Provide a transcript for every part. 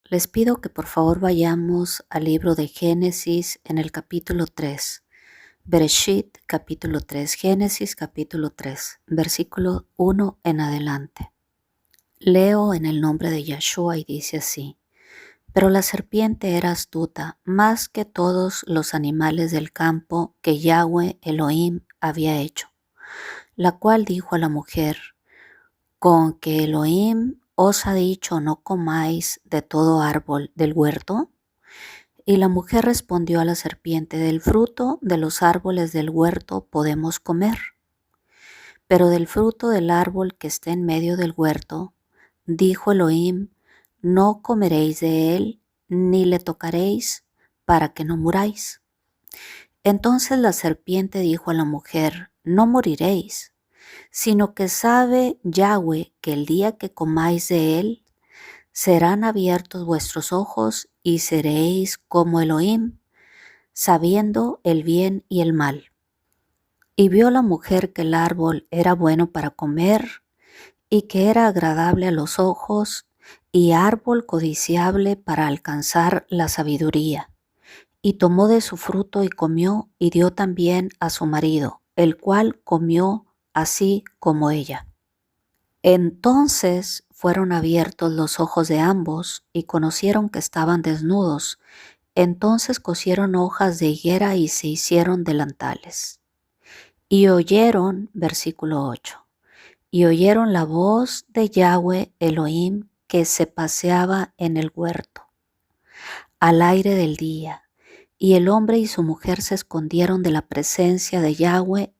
Les pido que por favor vayamos al libro de Génesis en el capítulo 3. Bereshit capítulo 3, Génesis capítulo 3, versículo 1 en adelante. Leo en el nombre de Yahshua y dice así: Pero la serpiente era astuta más que todos los animales del campo que Yahweh Elohim había hecho, la cual dijo a la mujer: ¿Con que Elohim os ha dicho no comáis de todo árbol del huerto? Y la mujer respondió a la serpiente: del fruto de los árboles del huerto podemos comer, pero del fruto del árbol que está en medio del huerto, dijo Elohim, no comeréis de él, ni le tocaréis, para que no muráis. Entonces la serpiente dijo a la mujer: no moriréis, sino que sabe Yahweh que el día que comáis de él, serán abiertos vuestros ojos y seréis como Elohim, sabiendo el bien y el mal. Y vio la mujer que el árbol era bueno para comer y que era agradable a los ojos y árbol codiciable para alcanzar la sabiduría. Y tomó de su fruto y comió y dio también a su marido, el cual comió así como ella. Entonces fueron abiertos los ojos de ambos y conocieron que estaban desnudos. Entonces cosieron hojas de higuera y se hicieron delantales. Y oyeron, versículo 8, y oyeron la voz de Yahweh Elohim que se paseaba en el huerto, al aire del día. Y el hombre y su mujer se escondieron de la presencia de Yahweh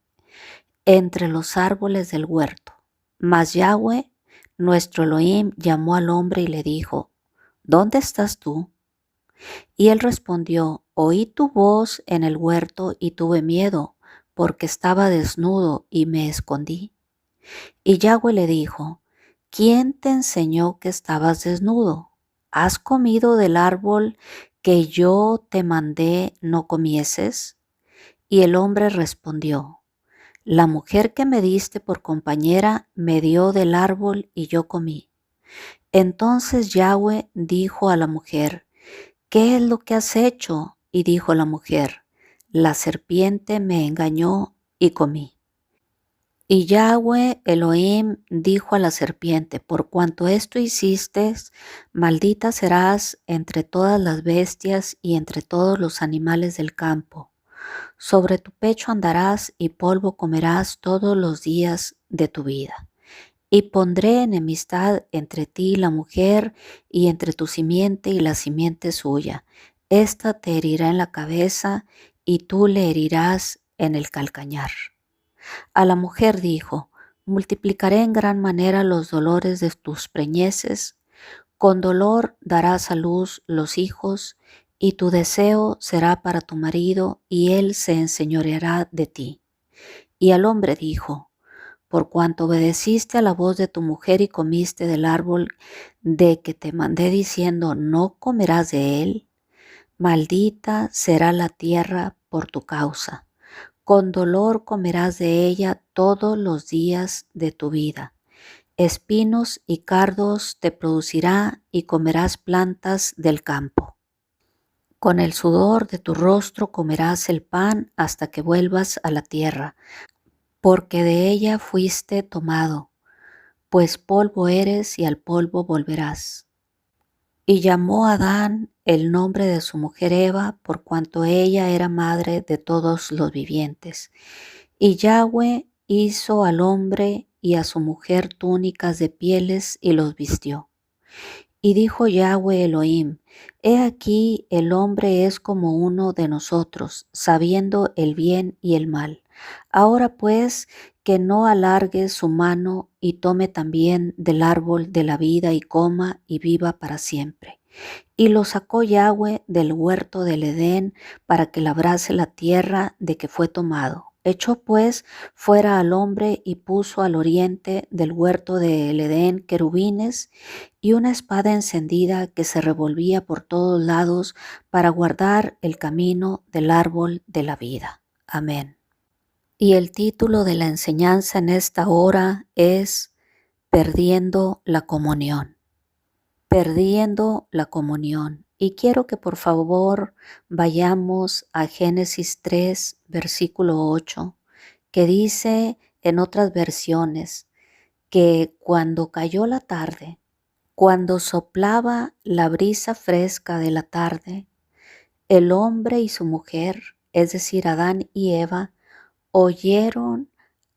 entre los árboles del huerto. Mas Yahweh, nuestro Elohim, llamó al hombre y le dijo: ¿Dónde estás tú? Y él respondió: oí tu voz en el huerto y tuve miedo, porque estaba desnudo y me escondí. Y Yahweh le dijo: ¿quién te enseñó que estabas desnudo? ¿Has comido del árbol que yo te mandé no comieses? Y el hombre respondió: la mujer que me diste por compañera me dio del árbol y yo comí. Entonces Yahweh dijo a la mujer: ¿qué es lo que has hecho? Y dijo la mujer: la serpiente me engañó y comí. Y Yahweh Elohim dijo a la serpiente: por cuanto esto hiciste, maldita serás entre todas las bestias y entre todos los animales del campo. Sobre tu pecho andarás y polvo comerás todos los días de tu vida. Y pondré enemistad entre ti y la mujer, y entre tu simiente y la simiente suya. Esta te herirá en la cabeza, y tú le herirás en el calcañar. A la mujer dijo: multiplicaré en gran manera los dolores de tus preñeces, con dolor darás a luz los hijos, y tu deseo será para tu marido, y él se enseñoreará de ti. Y al hombre dijo: por cuanto obedeciste a la voz de tu mujer y comiste del árbol de que te mandé diciendo, no comerás de él, maldita será la tierra por tu causa. Con dolor comerás de ella todos los días de tu vida. Espinos y cardos te producirá y comerás plantas del campo. Con el sudor de tu rostro comerás el pan hasta que vuelvas a la tierra, porque de ella fuiste tomado, pues polvo eres y al polvo volverás. Y llamó a Adán el nombre de su mujer Eva, por cuanto ella era madre de todos los vivientes. Y Yahweh hizo al hombre y a su mujer túnicas de pieles y los vistió. Y dijo Yahweh Elohim: he aquí el hombre es como uno de nosotros, sabiendo el bien y el mal. Ahora pues, que no alargue su mano y tome también del árbol de la vida y coma y viva para siempre. Y lo sacó Yahweh del huerto del Edén para que labrase la tierra de que fue tomado. Echó pues fuera al hombre y puso al oriente del huerto del Edén querubines y una espada encendida que se revolvía por todos lados para guardar el camino del árbol de la vida. Amén. Y el título de la enseñanza en esta hora es Perdiendo la comunión. perdiendo la comunión. Y quiero que por favor vayamos a Génesis 3, versículo 8, que dice en otras versiones que cuando cayó la tarde, cuando soplaba la brisa fresca de la tarde, el hombre y su mujer, es decir, Adán y Eva, oyeron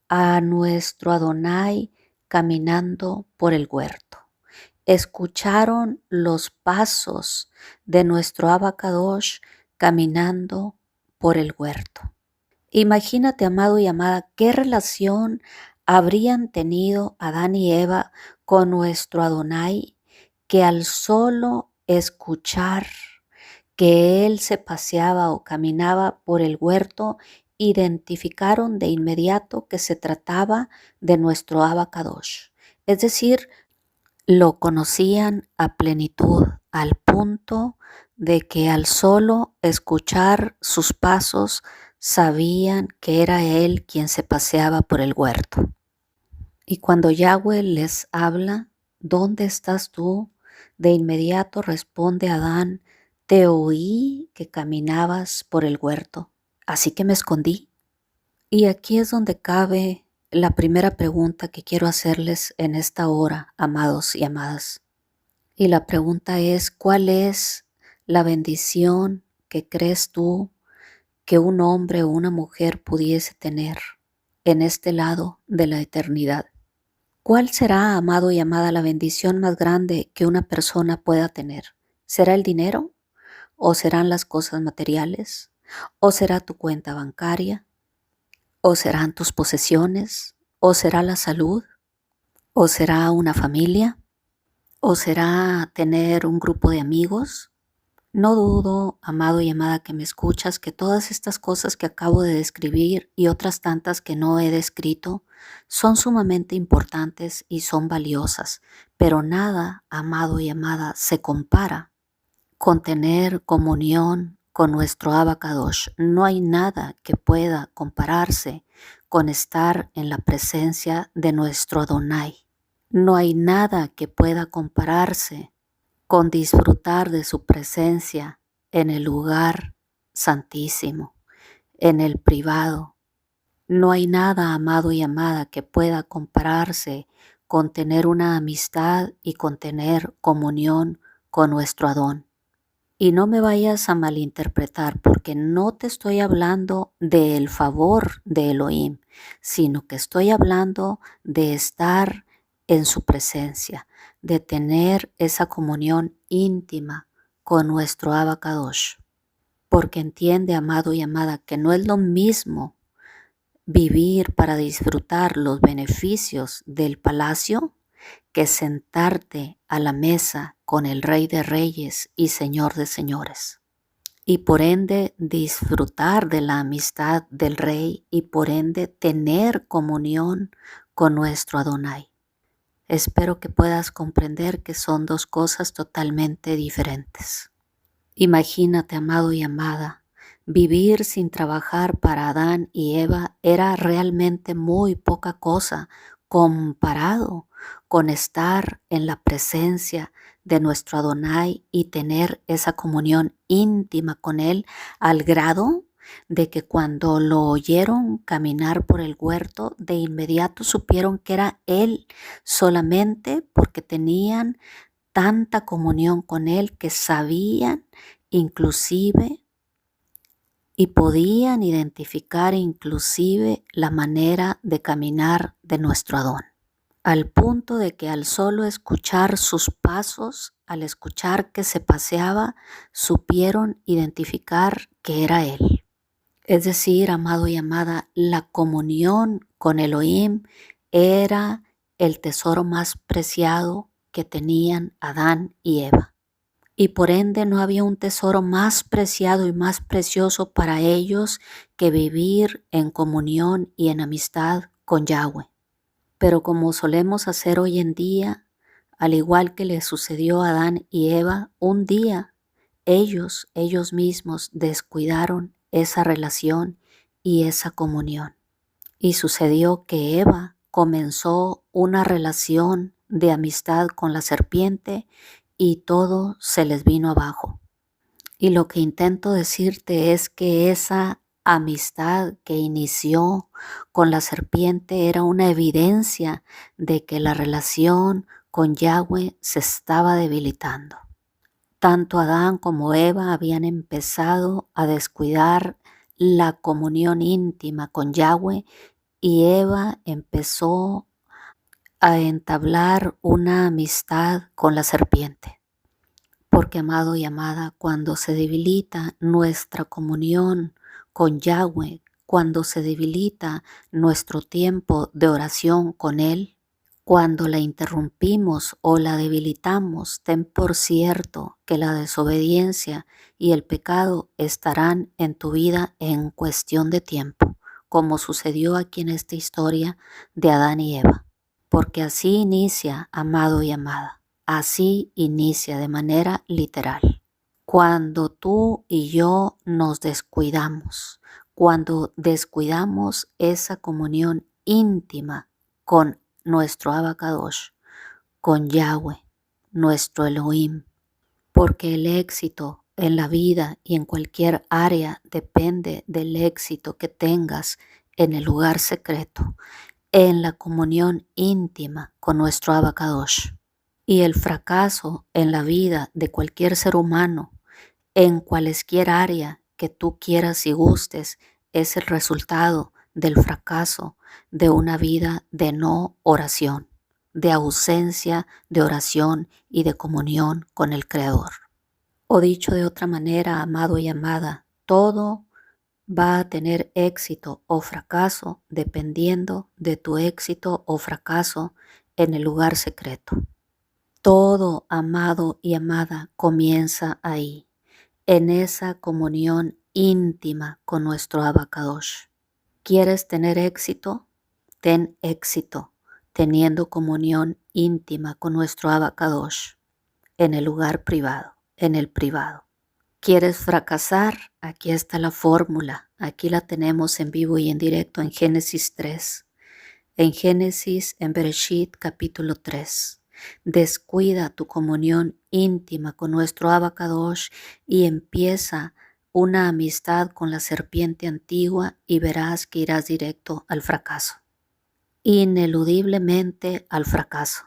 a nuestro Adonai caminando por el huerto. Escucharon los pasos de nuestro Abacadosh caminando por el huerto. Imagínate, amado y amada, qué relación habrían tenido Adán y Eva con nuestro Adonai, que al solo escuchar que él se paseaba o caminaba por el huerto, identificaron de inmediato que se trataba de nuestro Abacadosh. Es decir, lo conocían a plenitud, al punto de que al solo escuchar sus pasos sabían que era él quien se paseaba por el huerto. Y cuando Yahweh les habla, ¿dónde estás tú? De inmediato responde Adán, te oí que caminabas por el huerto, así que me escondí. Y aquí es donde cabe la primera pregunta que quiero hacerles en esta hora, amados y amadas. Y la pregunta es, ¿cuál es la bendición que crees tú que un hombre o una mujer pudiese tener en este lado de la eternidad? ¿Cuál será, amado y amada, la bendición más grande que una persona pueda tener? ¿Será el dinero? ¿O serán las cosas materiales? ¿O será tu cuenta bancaria? ¿O serán tus posesiones? ¿O será la salud? ¿O será una familia? ¿O será tener un grupo de amigos? No dudo, amado y amada que me escuchas, que todas estas cosas que acabo de describir y otras tantas que no he descrito son sumamente importantes y son valiosas, pero nada, amado y amada, se compara con tener comunión con nuestro Abacadosh. No hay nada que pueda compararse con estar en la presencia de nuestro Adonai. No hay nada que pueda compararse con disfrutar de su presencia en el lugar santísimo, en el privado. No hay nada, amado y amada, que pueda compararse con tener una amistad y con tener comunión con nuestro Adón. Y no me vayas a malinterpretar, porque no te estoy hablando del favor de Elohim, sino que estoy hablando de estar en su presencia, de tener esa comunión íntima con nuestro Abacadosh. Porque entiende, amado y amada, que no es lo mismo vivir para disfrutar los beneficios del palacio que sentarte a la mesa con el Rey de Reyes y Señor de Señores. Y por ende disfrutar de la amistad del Rey y por ende tener comunión con nuestro Adonai. Espero que puedas comprender que son dos cosas totalmente diferentes. Imagínate, amado y amada, vivir sin trabajar para Adán y Eva era realmente muy poca cosa comparado con estar en la presencia de nuestro Adonai y tener esa comunión íntima con Él, al grado de que cuando lo oyeron caminar por el huerto, de inmediato supieron que era Él, solamente porque tenían tanta comunión con Él que sabían inclusive y podían identificar inclusive la manera de caminar de nuestro Adón, al punto de que al solo escuchar sus pasos, al escuchar que se paseaba, supieron identificar que era Él. Es decir, amado y amada, la comunión con Elohim era el tesoro más preciado que tenían Adán y Eva. Y por ende no había un tesoro más preciado y más precioso para ellos que vivir en comunión y en amistad con Yahweh. Pero como solemos hacer hoy en día, al igual que le sucedió a Adán y Eva, un día ellos mismos descuidaron esa relación y esa comunión. Y sucedió que Eva comenzó una relación de amistad con la serpiente y todo se les vino abajo. Y lo que intento decirte es que esa amistad que inició con la serpiente era una evidencia de que la relación con Yahweh se estaba debilitando. Tanto Adán como Eva habían empezado a descuidar la comunión íntima con Yahweh y Eva empezó a entablar una amistad con la serpiente. Porque, amado y amada, cuando se debilita nuestra comunión con Yahweh, cuando se debilita nuestro tiempo de oración con Él, cuando la interrumpimos o la debilitamos, ten por cierto que la desobediencia y el pecado estarán en tu vida en cuestión de tiempo, como sucedió aquí en esta historia de Adán y Eva. Porque así inicia, amado y amada, así inicia de manera literal. Cuando tú y yo nos descuidamos, cuando descuidamos esa comunión íntima con nuestro Abacadosh, con Yahweh, nuestro Elohim, porque el éxito en la vida y en cualquier área depende del éxito que tengas en el lugar secreto, en la comunión íntima con nuestro Abacadosh. Y el fracaso en la vida de cualquier ser humano, en cualesquier área que tú quieras y gustes, es el resultado del fracaso de una vida de no oración, de ausencia de oración y de comunión con el Creador. O dicho de otra manera, amado y amada, todo va a tener éxito o fracaso dependiendo de tu éxito o fracaso en el lugar secreto. Todo, amado y amada, comienza ahí, en esa comunión íntima con nuestro Abacadosh. ¿Quieres tener éxito? Ten éxito teniendo comunión íntima con nuestro Abacadosh en el lugar privado, en el privado. ¿Quieres fracasar? Aquí está la fórmula. Aquí la tenemos en vivo y en directo en Génesis 3. En Bereshit capítulo 3. Descuida tu comunión íntima con nuestro Abacadosh y empieza una amistad con la serpiente antigua y verás que irás directo al fracaso. Ineludiblemente al fracaso.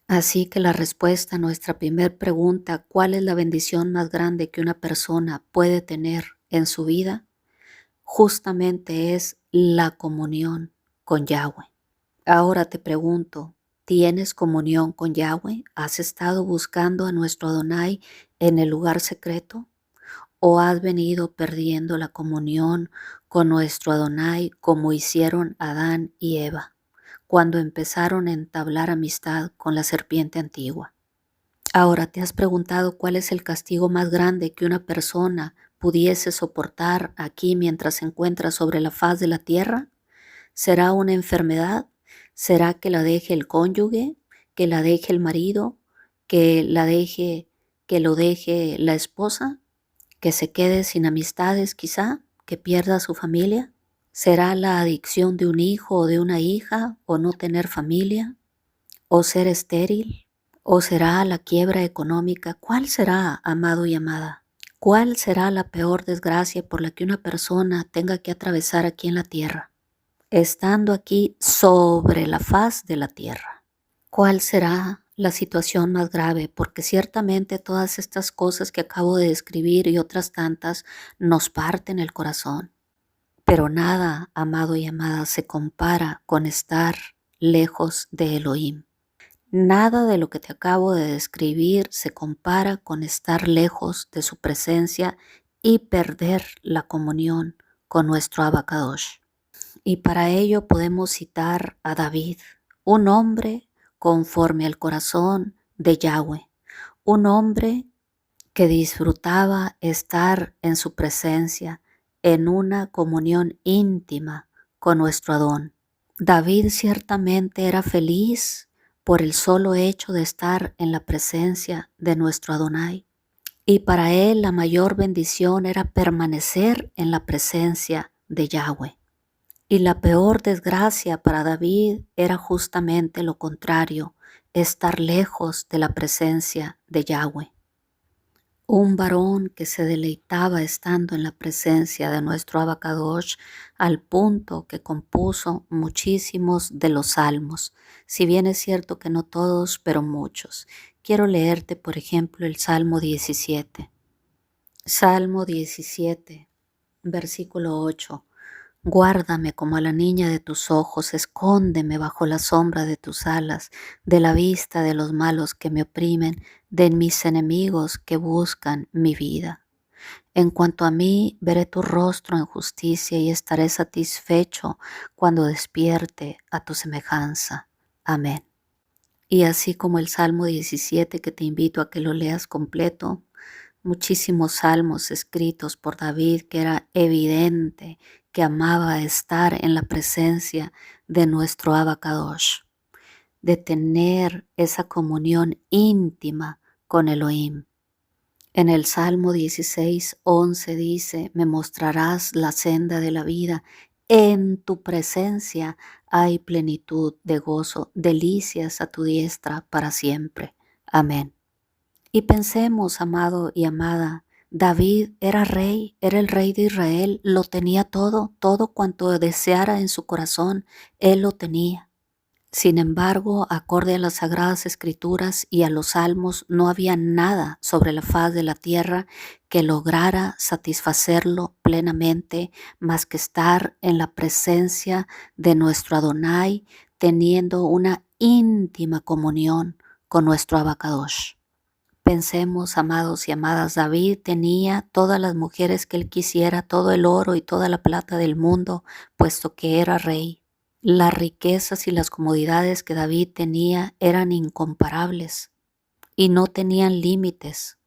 Así que la respuesta a nuestra primera pregunta, ¿cuál es la bendición más grande que una persona puede tener en su vida? Justamente es la comunión con Yahweh. Ahora te pregunto, ¿tienes comunión con Yahweh? ¿Has estado buscando a nuestro Adonai en el lugar secreto? ¿O has venido perdiendo la comunión con nuestro Adonai como hicieron Adán y Eva cuando empezaron a entablar amistad con la serpiente antigua? Ahora, ¿te has preguntado cuál es el castigo más grande que una persona pudiese soportar aquí mientras se encuentra sobre la faz de la tierra? ¿Será una enfermedad? ¿Será que la deje el cónyuge? ¿Que la deje el marido? ¿Que lo deje la esposa? ¿Que se quede sin amistades quizá? ¿Que pierda su familia? ¿Será la adicción de un hijo o de una hija o no tener familia? ¿O ser estéril? ¿O será la quiebra económica? ¿Cuál será, amado y amada? ¿Cuál será la peor desgracia por la que una persona tenga que atravesar aquí en la tierra, estando aquí sobre la faz de la tierra? ¿Cuál será la situación más grave? Porque ciertamente todas estas cosas que acabo de describir y otras tantas nos parten el corazón. Pero nada, amado y amada, se compara con estar lejos de Elohim. Nada de lo que te acabo de describir se compara con estar lejos de su presencia y perder la comunión con nuestro Abacadosh. Y para ello podemos citar a David, un hombre conforme al corazón de Yahweh, un hombre que disfrutaba estar en su presencia, en una comunión íntima con nuestro Adón. David ciertamente era feliz por el solo hecho de estar en la presencia de nuestro Adonai. Y para él la mayor bendición era permanecer en la presencia de Yahweh. Y la peor desgracia para David era justamente lo contrario, estar lejos de la presencia de Yahweh. Un varón que se deleitaba estando en la presencia de nuestro Abacadosh al punto que compuso muchísimos de los salmos, si bien es cierto que no todos, pero muchos. Quiero leerte, por ejemplo, el Salmo 17. Salmo 17, versículo 8. Guárdame como a la niña de tus ojos, escóndeme bajo la sombra de tus alas, de la vista de los malos que me oprimen, de mis enemigos que buscan mi vida. En cuanto a mí, veré tu rostro en justicia y estaré satisfecho cuando despierte a tu semejanza. Amén. Y así como el Salmo 17, que te invito a que lo leas completo, muchísimos salmos escritos por David, que era evidente que amaba estar en la presencia de nuestro Abacadosh, de tener esa comunión íntima con Elohim. En el Salmo 16:11 dice: me mostrarás la senda de la vida, en tu presencia hay plenitud de gozo, delicias a tu diestra para siempre. Amén. Y pensemos, amado y amada, David era rey, era el rey de Israel, lo tenía todo, todo cuanto deseara en su corazón, él lo tenía. Sin embargo, acorde a las Sagradas Escrituras y a los Salmos, no había nada sobre la faz de la tierra que lograra satisfacerlo plenamente, más que estar en la presencia de nuestro Adonai, teniendo una íntima comunión con nuestro Abacadosh. Pensemos, amados y amadas, David tenía todas las mujeres que él quisiera, todo el oro y toda la plata del mundo, puesto que era rey. Las riquezas y las comodidades que David tenía eran incomparables y no tenían límites.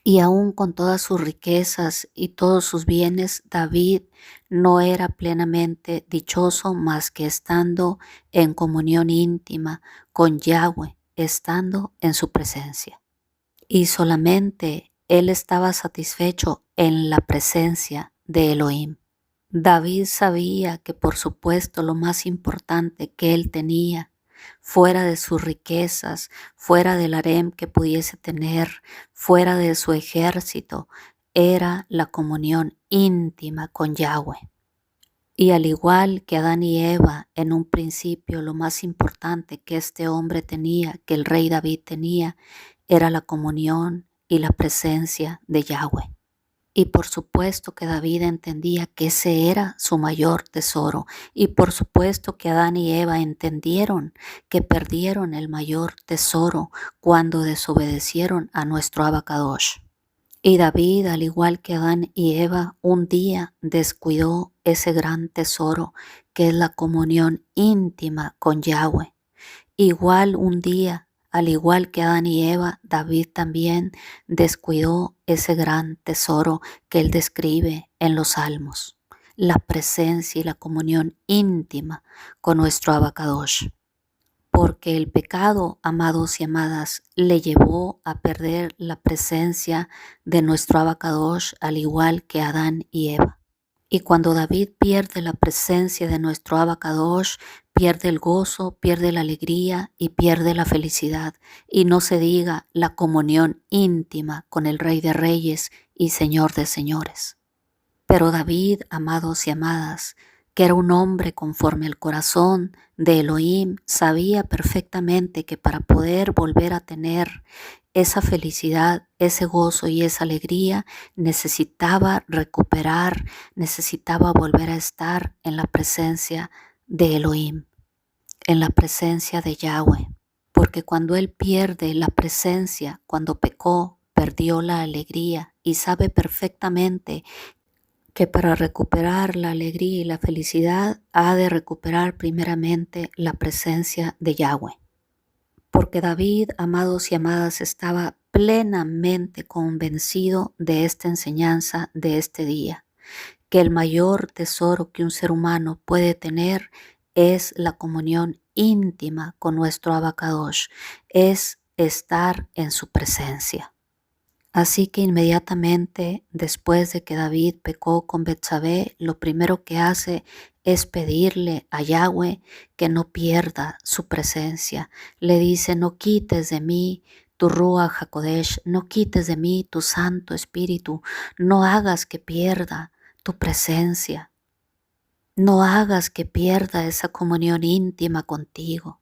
Y aún con todas sus riquezas y todos sus bienes, David no era plenamente dichoso más que estando en comunión íntima con Yahweh, estando en su presencia. Y solamente él estaba satisfecho en la presencia de Elohim. David sabía que, por supuesto, lo más importante que él tenía, fuera de sus riquezas, fuera del harem que pudiese tener, fuera de su ejército, era la comunión íntima con Yahweh. Y al igual que Adán y Eva, en un principio lo más importante que este hombre tenía, que el rey David tenía, era la comunión y la presencia de Yahweh. Y por supuesto que David entendía que ese era su mayor tesoro. Y por supuesto que Adán y Eva entendieron que perdieron el mayor tesoro cuando desobedecieron a nuestro Abacadosh. Y David, al igual que Adán y Eva, un día descuidó ese gran tesoro que es la comunión íntima con Yahweh. Igual un día, al igual que Adán y Eva, David también descuidó ese gran tesoro que él describe en los Salmos, la presencia y la comunión íntima con nuestro Abacadosh. Porque el pecado, amados y amadas, le llevó a perder la presencia de nuestro Abacadosh, al igual que Adán y Eva. Y cuando David pierde la presencia de nuestro Abacadosh, pierde el gozo, pierde la alegría y pierde la felicidad. Y no se diga la comunión íntima con el Rey de Reyes y Señor de Señores. Pero David, amados y amadas, que era un hombre conforme al corazón de Elohim, sabía perfectamente que para poder volver a tener esa felicidad, ese gozo y esa alegría, necesitaba recuperar, necesitaba volver a estar en la presencia de Elohim, en la presencia de Yahweh. Porque cuando él pierde la presencia, cuando pecó, perdió la alegría y sabe perfectamente que para recuperar la alegría y la felicidad ha de recuperar primeramente la presencia de Yahweh. Porque David, amados y amadas, estaba plenamente convencido de esta enseñanza de este día, que el mayor tesoro que un ser humano puede tener es la comunión íntima con nuestro Abacadosh, es estar en su presencia. Así que inmediatamente después de que David pecó con Betsabé, lo primero que hace es pedirle a Yahweh que no pierda su presencia. Le dice, no quites de mí tu Ruach HaKodesh, no quites de mí tu Santo Espíritu, no hagas que pierda tu presencia, no hagas que pierda esa comunión íntima contigo.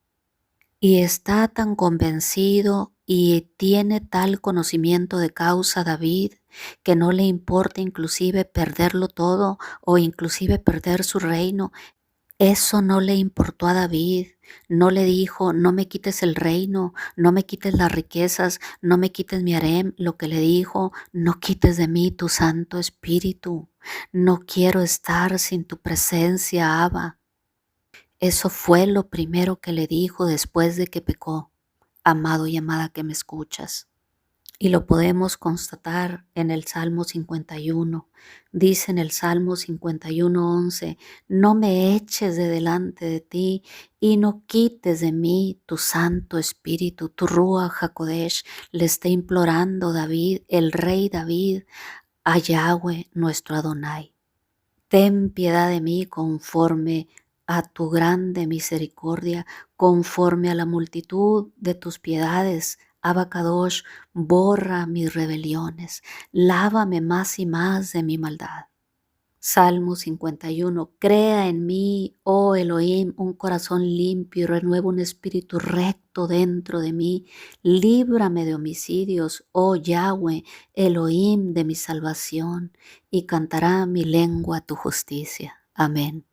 Y está tan convencido y tiene tal conocimiento de causa David que no le importa inclusive perderlo todo o inclusive perder su reino. Eso no le importó a David. No le dijo, no me quites el reino, no me quites las riquezas, no me quites mi harem. Lo que le dijo, no quites de mí tu Santo Espíritu. No quiero estar sin tu presencia, Abba. Eso fue lo primero que le dijo después de que pecó, amado y amada que me escuchas. Y lo podemos constatar en el Salmo 51. Dice en el Salmo 51:11, no me eches de delante de ti y no quites de mí tu Santo Espíritu, tu Ruach HaKodesh. Le está implorando David, el rey David, a Yahweh, nuestro Adonai. Ten piedad de mí conforme a tu grande misericordia, conforme a la multitud de tus piedades. Abba Kadosh, borra mis rebeliones, lávame más y más de mi maldad. Salmo 51. Crea en mí, oh Elohim, un corazón limpio y renueva un espíritu recto dentro de mí. Líbrame de homicidios, oh Yahweh, Elohim de mi salvación, y cantará mi lengua tu justicia. Amén.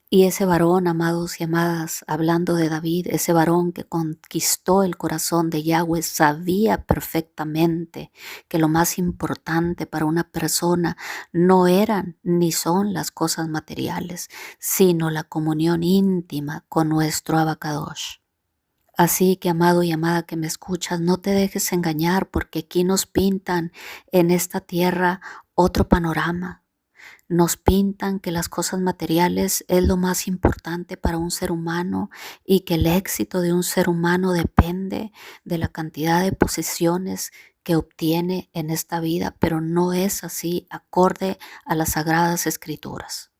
Y ese varón, amados y amadas, hablando de David, ese varón que conquistó el corazón de Yahweh, sabía perfectamente que lo más importante para una persona no eran ni son las cosas materiales, sino la comunión íntima con nuestro Abacadosh. Así que, amado y amada que me escuchas, no te dejes engañar porque aquí nos pintan en esta tierra otro panorama. Nos pintan que las cosas materiales es lo más importante para un ser humano y que el éxito de un ser humano depende de la cantidad de posesiones que obtiene en esta vida, pero no es así acorde a las Sagradas Escrituras.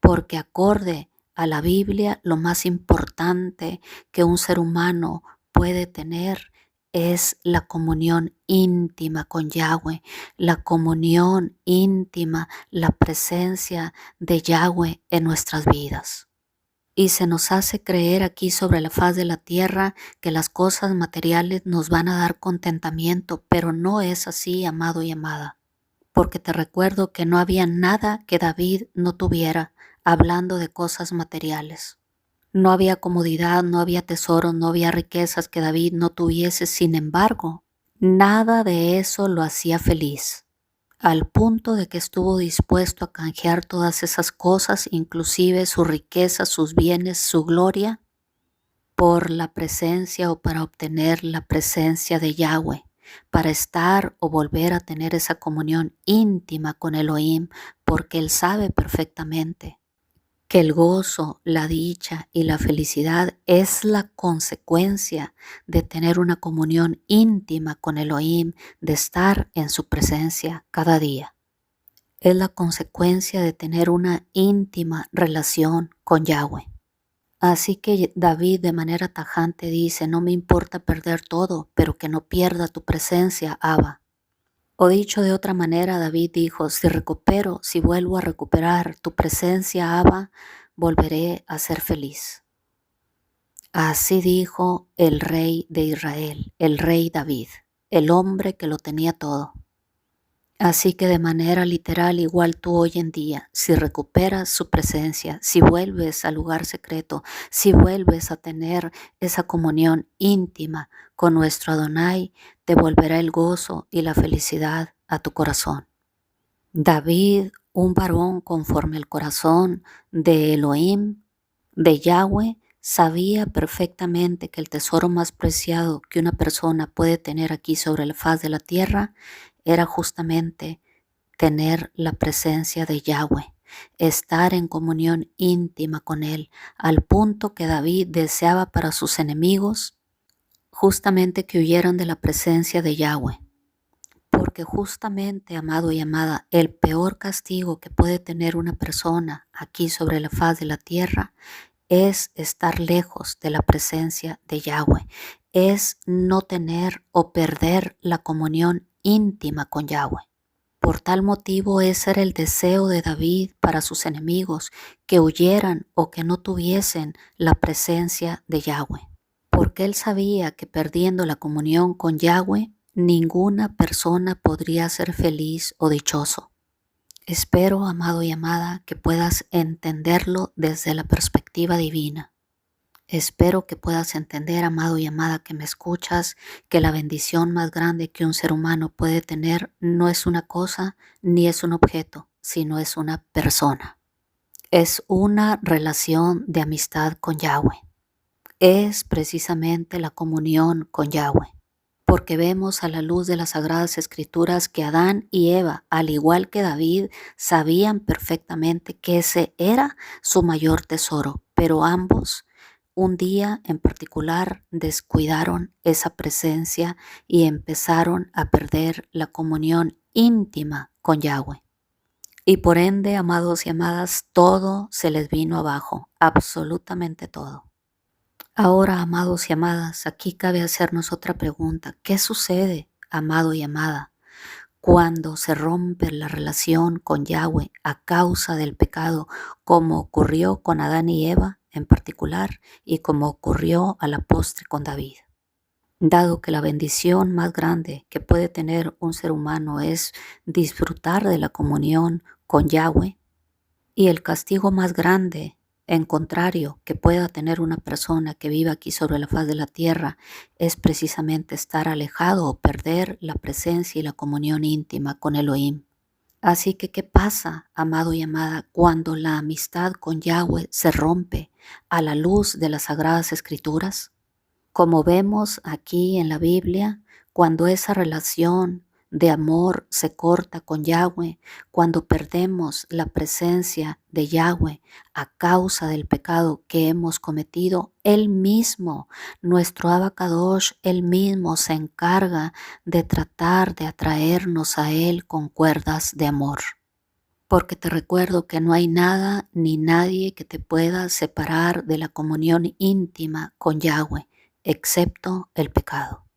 Porque acorde a la Biblia, lo más importante que un ser humano puede tener es la comunión íntima con Yahweh, la comunión íntima, la presencia de Yahweh en nuestras vidas. Y se nos hace creer aquí sobre la faz de la tierra que las cosas materiales nos van a dar contentamiento, pero no es así, amado y amada. Porque te recuerdo que no había nada que David no tuviera, hablando de cosas materiales. No había comodidad, no había tesoros, no había riquezas que David no tuviese. Sin embargo, nada de eso lo hacía feliz, al punto de que estuvo dispuesto a canjear todas esas cosas, inclusive su riqueza, sus bienes, su gloria, por la presencia o para obtener la presencia de Yahweh, para estar o volver a tener esa comunión íntima con Elohim, porque Él sabe perfectamente que el gozo, la dicha y la felicidad es la consecuencia de tener una comunión íntima con Elohim, de estar en su presencia cada día. Es la consecuencia de tener una íntima relación con Yahweh. Así que David de manera tajante dice, no me importa perder todo, pero que no pierda tu presencia, Abba. O dicho de otra manera, David dijo, si vuelvo a recuperar tu presencia, Abba, volveré a ser feliz. Así dijo el rey de Israel, el rey David, el hombre que lo tenía todo. Así que de manera literal, igual tú hoy en día, si recuperas su presencia, si vuelves al lugar secreto, si vuelves a tener esa comunión íntima con nuestro Adonai, te volverá el gozo y la felicidad a tu corazón. David, un varón conforme al corazón de Elohim, de Yahweh, sabía perfectamente que el tesoro más preciado que una persona puede tener aquí sobre la faz de la tierra era justamente tener la presencia de Yahweh, estar en comunión íntima con Él, al punto que David deseaba para sus enemigos justamente que huyeran de la presencia de Yahweh, Porque justamente, amado y amada, el peor castigo que puede tener una persona aquí sobre la faz de la tierra es estar lejos de la presencia de Yahweh, es no tener o perder la comunión íntima con Yahweh. Por tal motivo ese era el deseo de David para sus enemigos, que huyeran o que no tuviesen la presencia de Yahweh. Porque él sabía que perdiendo la comunión con Yahweh, ninguna persona podría ser feliz o dichoso. Espero, amado y amada, que puedas entenderlo desde la perspectiva divina. Espero que puedas entender, amado y amada, que me escuchas, que la bendición más grande que un ser humano puede tener no es una cosa ni es un objeto, sino es una persona. Es una relación de amistad con Yahweh. Es precisamente la comunión con Yahweh. Porque vemos a la luz de las Sagradas Escrituras que Adán y Eva, al igual que David, sabían perfectamente que ese era su mayor tesoro, pero ambos un día en particular descuidaron esa presencia y empezaron a perder la comunión íntima con Yahweh. Y por ende, amados y amadas, todo se les vino abajo, absolutamente todo. Ahora, amados y amadas, aquí cabe hacernos otra pregunta. ¿Qué sucede, amado y amada, cuando se rompe la relación con Yahweh a causa del pecado, como ocurrió con Adán y Eva en particular y como ocurrió a la postre con David? Dado que la bendición más grande que puede tener un ser humano es disfrutar de la comunión con Yahweh, y el castigo más grande, en contrario, que pueda tener una persona que vive aquí sobre la faz de la tierra, es precisamente estar alejado o perder la presencia y la comunión íntima con Elohim. Así que, ¿qué pasa, amado y amada, cuando la amistad con Yahweh se rompe a la luz de las Sagradas Escrituras? Como vemos aquí en la Biblia, cuando esa relación de amor se corta con Yahweh, cuando perdemos la presencia de Yahweh a causa del pecado que hemos cometido, Él mismo, nuestro Abacadosh, Él mismo se encarga de tratar de atraernos a Él con cuerdas de amor. Porque te recuerdo que no hay nada ni nadie que te pueda separar de la comunión íntima con Yahweh, excepto el pecado.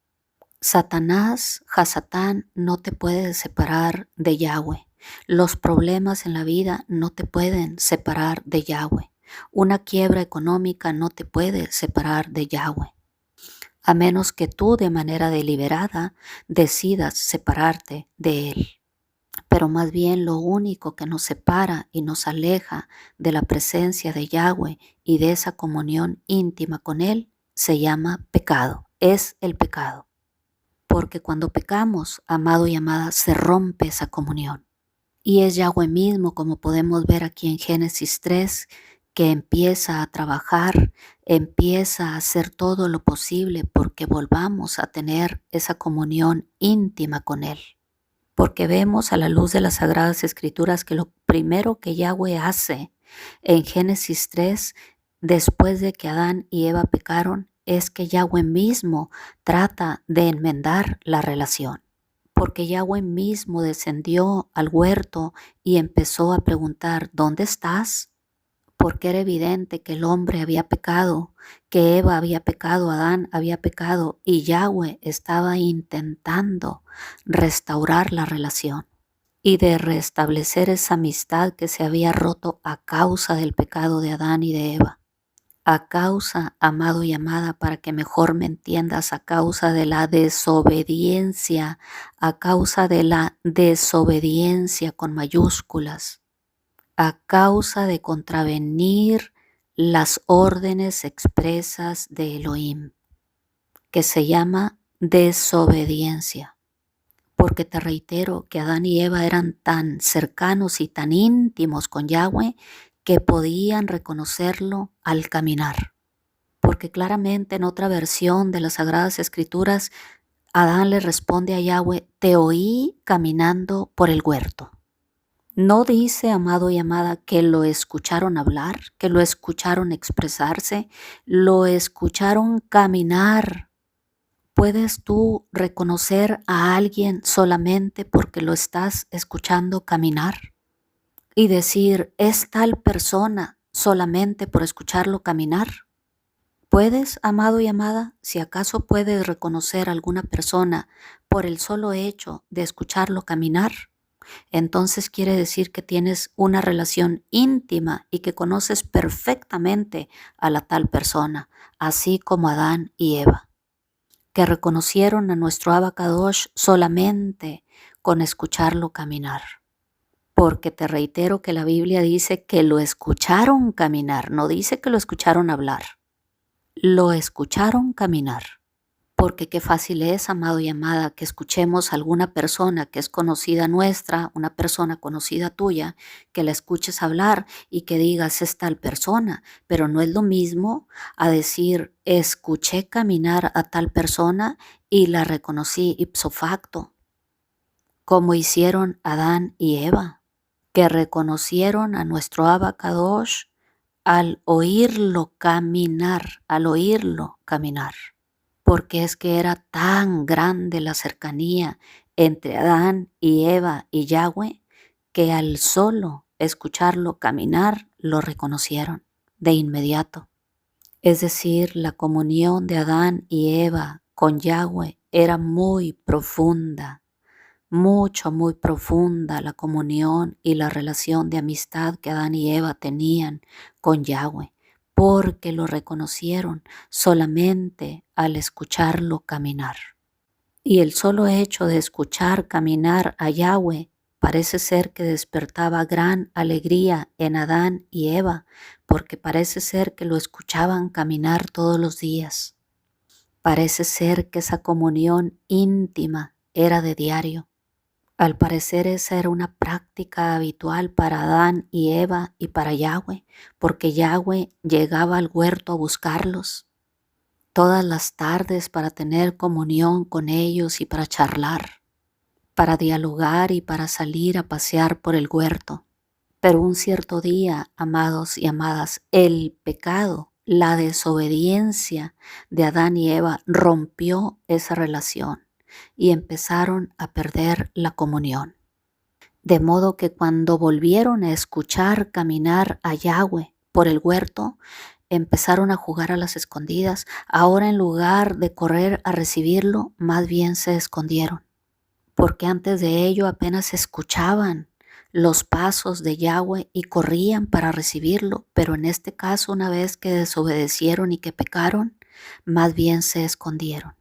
Satanás, Hasatán, no te puede separar de Yahweh. Los problemas en la vida no te pueden separar de Yahweh. Una quiebra económica no te puede separar de Yahweh, a menos que tú de manera deliberada decidas separarte de Él. Pero más bien lo único que nos separa y nos aleja de la presencia de Yahweh y de esa comunión íntima con Él se llama pecado, es el pecado. Porque cuando pecamos, amado y amada, se rompe esa comunión. Y es Yahweh mismo, como podemos ver aquí en Génesis 3, que empieza a trabajar, empieza a hacer todo lo posible porque volvamos a tener esa comunión íntima con Él. Porque vemos a la luz de las Sagradas Escrituras que lo primero que Yahweh hace en Génesis 3, después de que Adán y Eva pecaron, es que Yahweh mismo trata de enmendar la relación. Porque Yahweh mismo descendió al huerto y empezó a preguntar, ¿dónde estás? Porque era evidente que el hombre había pecado, que Eva había pecado, Adán había pecado y Yahweh estaba intentando restaurar la relación y de restablecer esa amistad que se había roto a causa del pecado de Adán y de Eva. A causa, amado y amada, para que mejor me entiendas, a causa de la desobediencia, a causa de la desobediencia con mayúsculas, a causa de contravenir las órdenes expresas de Elohim, que se llama desobediencia. Porque te reitero que Adán y Eva eran tan cercanos y tan íntimos con Yahweh que podían reconocerlo al caminar. Porque claramente en otra versión de las Sagradas Escrituras, Adán le responde a Yahweh, te oí caminando por el huerto. No dice, amado y amada, que lo escucharon hablar, que lo escucharon expresarse, lo escucharon caminar ¿Puedes tú reconocer a alguien solamente porque lo estás escuchando caminar? Y decir, es tal persona solamente por escucharlo caminar. ¿Puedes, amado y amada, si acaso puedes reconocer a alguna persona por el solo hecho de escucharlo caminar? Entonces quiere decir que tienes una relación íntima y que conoces perfectamente a la tal persona, así como Adán y Eva, que reconocieron a nuestro Abacadosh solamente con escucharlo caminar. Porque te reitero que la Biblia dice que lo escucharon caminar, no dice que lo escucharon hablar. Lo escucharon caminar. Porque qué fácil es, amado y amada, que escuchemos a alguna persona que es conocida nuestra, una persona conocida tuya, que la escuches hablar y que digas es tal persona, pero no es lo mismo a decir escuché caminar a tal persona y la reconocí ipso facto, como hicieron Adán y Eva, que reconocieron a nuestro Abacadosh al oírlo caminar, porque es que era tan grande la cercanía entre Adán y Eva y Yahweh, que al solo escucharlo caminar lo reconocieron de inmediato. Es decir, la comunión de Adán y Eva con Yahweh era muy profunda, muy profunda la comunión y la relación de amistad que Adán y Eva tenían con Yahweh, porque lo reconocieron solamente al escucharlo caminar. Y el solo hecho de escuchar caminar a Yahweh parece ser que despertaba gran alegría en Adán y Eva, porque parece ser que lo escuchaban caminar todos los días. Parece ser que esa comunión íntima era de diario. Al parecer esa era una práctica habitual para Adán y Eva y para Yahweh, porque Yahweh llegaba al huerto a buscarlos todas las tardes para tener comunión con ellos y para charlar, para dialogar y para salir a pasear por el huerto. Pero un cierto día, amados y amadas, el pecado, la desobediencia de Adán y Eva rompió esa relación y empezaron a perder la comunión. De modo que cuando volvieron a escuchar caminar a Yahweh por el huerto, empezaron a jugar a las escondidas. Ahora en lugar de correr a recibirlo, más bien se escondieron. Porque antes de ello apenas escuchaban los pasos de Yahweh y corrían para recibirlo. Pero en este caso, una vez que desobedecieron y que pecaron, más bien se escondieron.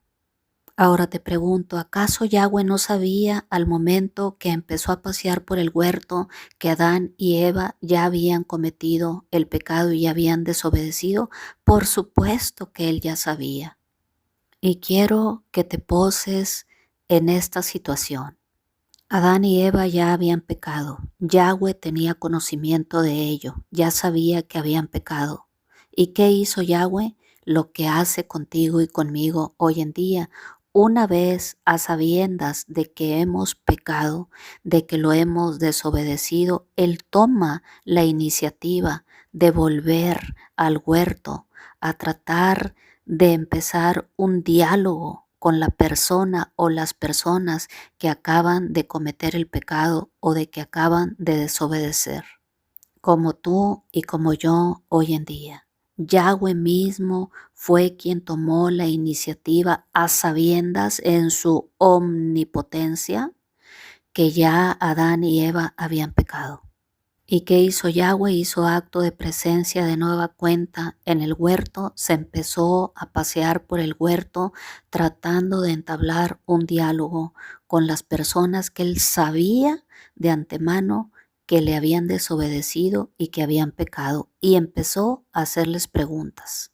Ahora te pregunto, ¿acaso Yahweh no sabía al momento que empezó a pasear por el huerto que Adán y Eva ya habían cometido el pecado y ya habían desobedecido? Por supuesto que él ya sabía. Y quiero que te poses en esta situación. Adán y Eva ya habían pecado. Yahweh tenía conocimiento de ello. Ya sabía que habían pecado. ¿Y qué hizo Yahweh? Lo que hace contigo y conmigo hoy en día. Una vez a sabiendas de que hemos pecado, de que lo hemos desobedecido, Él toma la iniciativa de volver al huerto a tratar de empezar un diálogo con la persona o las personas que acaban de cometer el pecado o de que acaban de desobedecer, como tú y como yo hoy en día. Yahweh mismo fue quien tomó la iniciativa a sabiendas en su omnipotencia que ya Adán y Eva habían pecado. ¿Y qué hizo Yahweh? Hizo acto de presencia de nueva cuenta en el huerto, se empezó a pasear por el huerto tratando de entablar un diálogo con las personas que él sabía de antemano que le habían desobedecido y que habían pecado, y empezó a hacerles preguntas,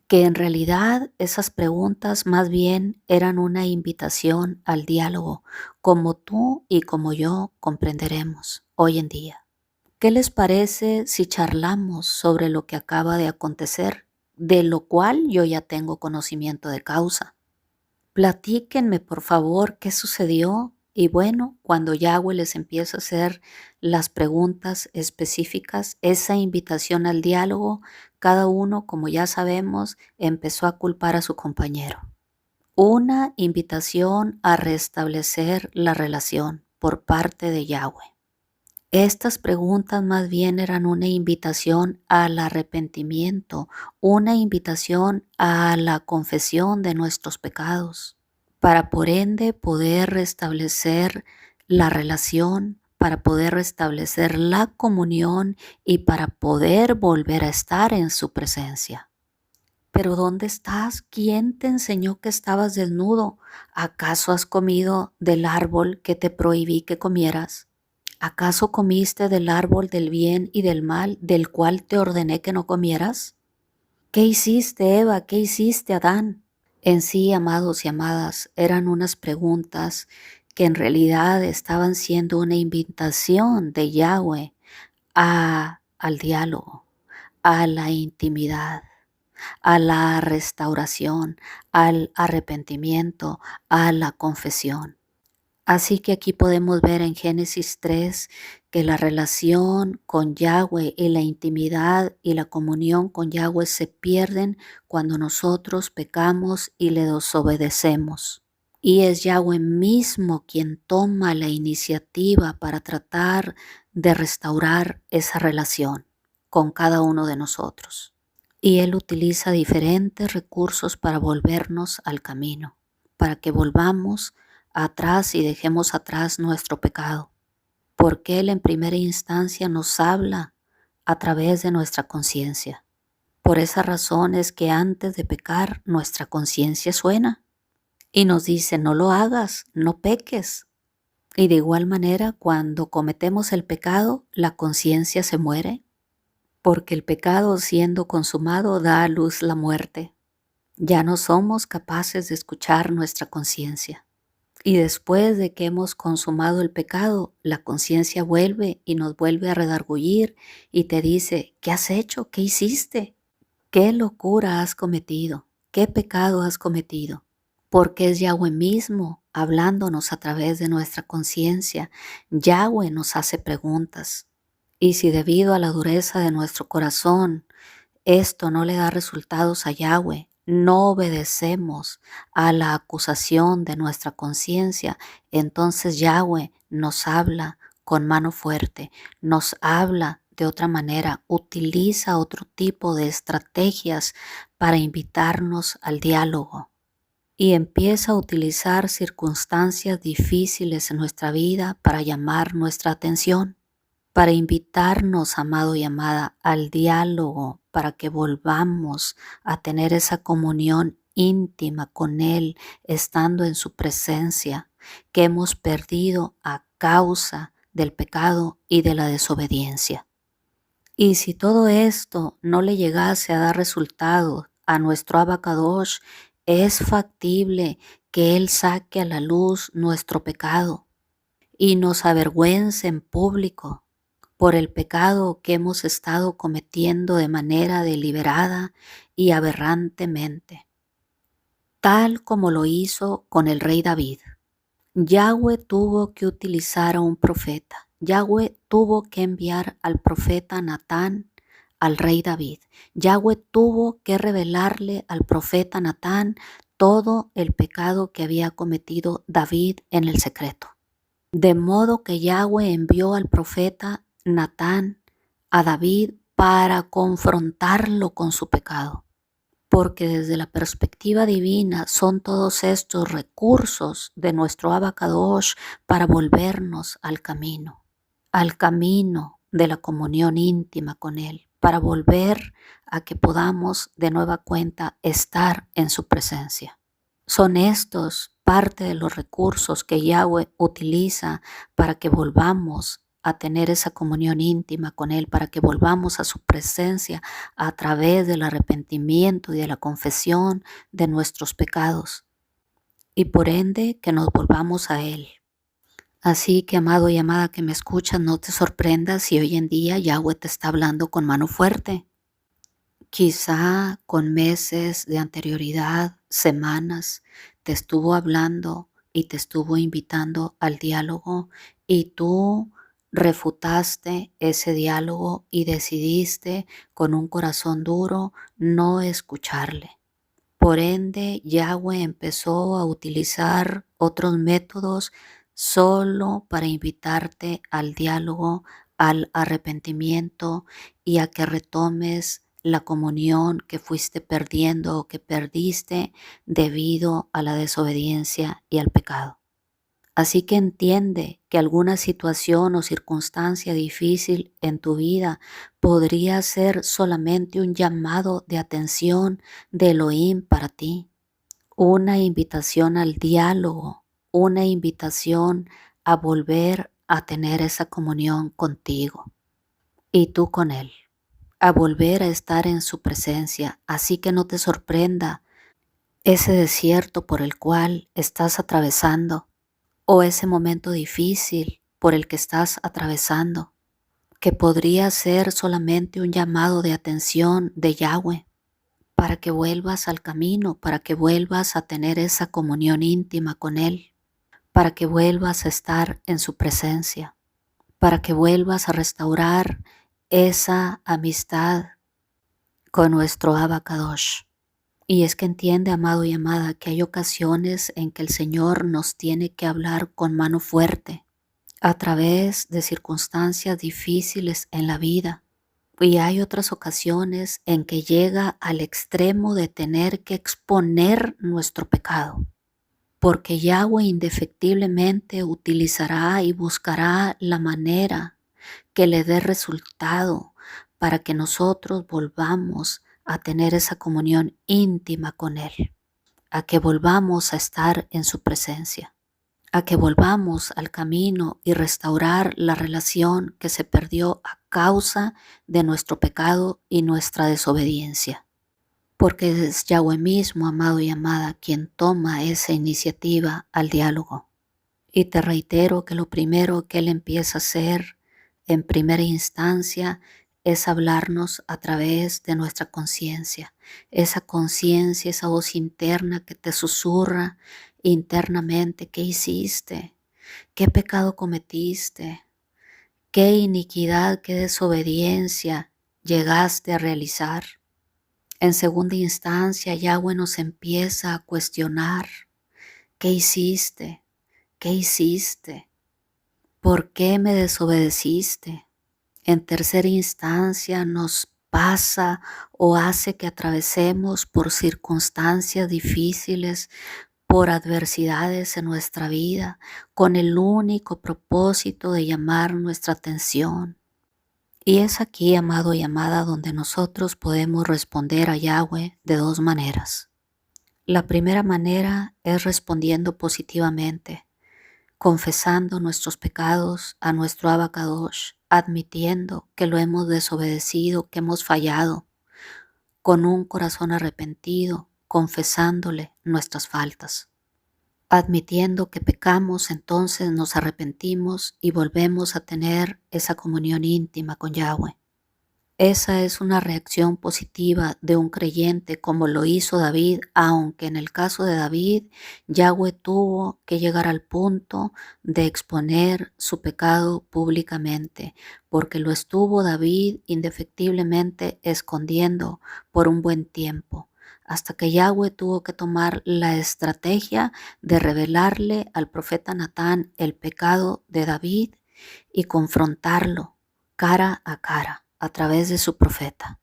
que en realidad esas preguntas más bien eran una invitación al diálogo, como tú y como yo comprenderemos hoy en día. ¿Qué les parece si charlamos sobre lo que acaba de acontecer, de lo cual yo ya tengo conocimiento de causa? Platíquenme, por favor, qué sucedió. Y bueno, cuando Yahweh les empieza a hacer las preguntas específicas, esa invitación al diálogo, cada uno, como ya sabemos, empezó a culpar a su compañero. Una invitación a restablecer la relación por parte de Yahweh. Estas preguntas más bien eran una invitación al arrepentimiento, una invitación a la confesión de nuestros pecados, para por ende poder restablecer la relación, para poder restablecer la comunión y para poder volver a estar en su presencia. Pero ¿dónde estás? ¿Quién te enseñó que estabas desnudo? ¿Acaso has comido del árbol que te prohibí que comieras? ¿Acaso comiste del árbol del bien y del mal, del cual te ordené que no comieras? ¿Qué hiciste, Eva? ¿Qué hiciste, Adán? En sí, amados y amadas, eran unas preguntas que en realidad estaban siendo una invitación de Yahweh al diálogo, a la intimidad, a la restauración, al arrepentimiento, a la confesión. Así que aquí podemos ver en Génesis 3 que la relación con Yahweh y la intimidad y la comunión con Yahweh se pierden cuando nosotros pecamos y le desobedecemos. Y es Yahweh mismo quien toma la iniciativa para tratar de restaurar esa relación con cada uno de nosotros. Y Él utiliza diferentes recursos para volvernos al camino, para que volvamos atrás y dejemos atrás nuestro pecado, porque Él en primera instancia nos habla a través de nuestra conciencia. Por esa razón es que antes de pecar nuestra conciencia suena y nos dice no lo hagas, no peques. Y de igual manera cuando cometemos el pecado la conciencia se muere, porque el pecado siendo consumado da a luz la muerte. Ya no somos capaces de escuchar nuestra conciencia. Y después de que hemos consumado el pecado, la conciencia vuelve y nos vuelve a redargüir y te dice, ¿qué has hecho? ¿Qué hiciste? ¿Qué locura has cometido? ¿Qué pecado has cometido? Porque es Yahweh mismo hablándonos a través de nuestra conciencia. Yahweh nos hace preguntas. Y si debido a la dureza de nuestro corazón esto no le da resultados a Yahweh, no obedecemos a la acusación de nuestra conciencia, entonces Yahweh nos habla con mano fuerte, nos habla de otra manera, utiliza otro tipo de estrategias para invitarnos al diálogo y empieza a utilizar circunstancias difíciles en nuestra vida para llamar nuestra atención, para invitarnos, amado y amada, al diálogo, para que volvamos a tener esa comunión íntima con Él, estando en su presencia, que hemos perdido a causa del pecado y de la desobediencia. Y si todo esto no le llegase a dar resultado a nuestro Abacadosh, es factible que Él saque a la luz nuestro pecado y nos avergüence en público por el pecado que hemos estado cometiendo de manera deliberada y aberrantemente, tal como lo hizo con el rey David. Yahweh tuvo que utilizar a un profeta. Yahweh tuvo que enviar al profeta Natán al rey David. Yahweh tuvo que revelarle al profeta Natán todo el pecado que había cometido David en el secreto. De modo que Yahweh envió al profeta Natán a David para confrontarlo con su pecado, porque desde la perspectiva divina son todos estos recursos de nuestro Abacadosh para volvernos al camino de la comunión íntima con Él, para volver a que podamos de nueva cuenta estar en su presencia. Son estos parte de los recursos que Yahweh utiliza para que volvamos a tener esa comunión íntima con Él, para que volvamos a su presencia a través del arrepentimiento y de la confesión de nuestros pecados, y por ende que nos volvamos a Él. Así que, amado y amada que me escuchas, no te sorprendas si hoy en día Yahweh te está hablando con mano fuerte. Quizá con meses de anterioridad, semanas, te estuvo hablando y te estuvo invitando al diálogo y tú refutaste ese diálogo y decidiste con un corazón duro no escucharle. Por ende, Yahweh empezó a utilizar otros métodos solo para invitarte al diálogo, al arrepentimiento y a que retomes la comunión que fuiste perdiendo o que perdiste debido a la desobediencia y al pecado. Así que entiende que alguna situación o circunstancia difícil en tu vida podría ser solamente un llamado de atención de Elohim para ti, una invitación al diálogo, una invitación a volver a tener esa comunión contigo y tú con Él, a volver a estar en su presencia. Así que no te sorprenda ese desierto por el cual estás atravesando o ese momento difícil por el que estás atravesando, que podría ser solamente un llamado de atención de Yahweh para que vuelvas al camino, para que vuelvas a tener esa comunión íntima con Él, para que vuelvas a estar en su presencia, para que vuelvas a restaurar esa amistad con nuestro Abba Kadosh. Y es que entiende, amado y amada, que hay ocasiones en que el Señor nos tiene que hablar con mano fuerte a través de circunstancias difíciles en la vida. Y hay otras ocasiones en que llega al extremo de tener que exponer nuestro pecado, porque Yahweh indefectiblemente utilizará y buscará la manera que le dé resultado para que nosotros volvamos a tener esa comunión íntima con Él, a que volvamos a estar en su presencia, a que volvamos al camino y restaurar la relación que se perdió a causa de nuestro pecado y nuestra desobediencia. Porque es Yahweh mismo, amado y amada, quien toma esa iniciativa al diálogo. Y te reitero que lo primero que Él empieza a hacer en primera instancia es hablarnos a través de nuestra conciencia. Esa conciencia, esa voz interna que te susurra internamente: ¿qué hiciste? ¿Qué pecado cometiste? ¿Qué iniquidad, qué desobediencia llegaste a realizar? En segunda instancia, Yahweh nos empieza a cuestionar: ¿qué hiciste? ¿Qué hiciste? ¿Por qué me desobedeciste? En tercera instancia, nos pasa o hace que atravesemos por circunstancias difíciles, por adversidades en nuestra vida, con el único propósito de llamar nuestra atención. Y es aquí, amado y amada, donde nosotros podemos responder a Yahweh de dos maneras. La primera manera es respondiendo positivamente, confesando nuestros pecados a nuestro Abba Kadosh, admitiendo que lo hemos desobedecido, que hemos fallado, con un corazón arrepentido, confesándole nuestras faltas. Admitiendo que pecamos, entonces nos arrepentimos y volvemos a tener esa comunión íntima con Yahweh. Esa es una reacción positiva de un creyente, como lo hizo David, aunque en el caso de David, Yahweh tuvo que llegar al punto de exponer su pecado públicamente, porque lo estuvo David indefectiblemente escondiendo por un buen tiempo, hasta que Yahweh tuvo que tomar la estrategia de revelarle al profeta Natán el pecado de David y confrontarlo cara a cara a través de su profeta.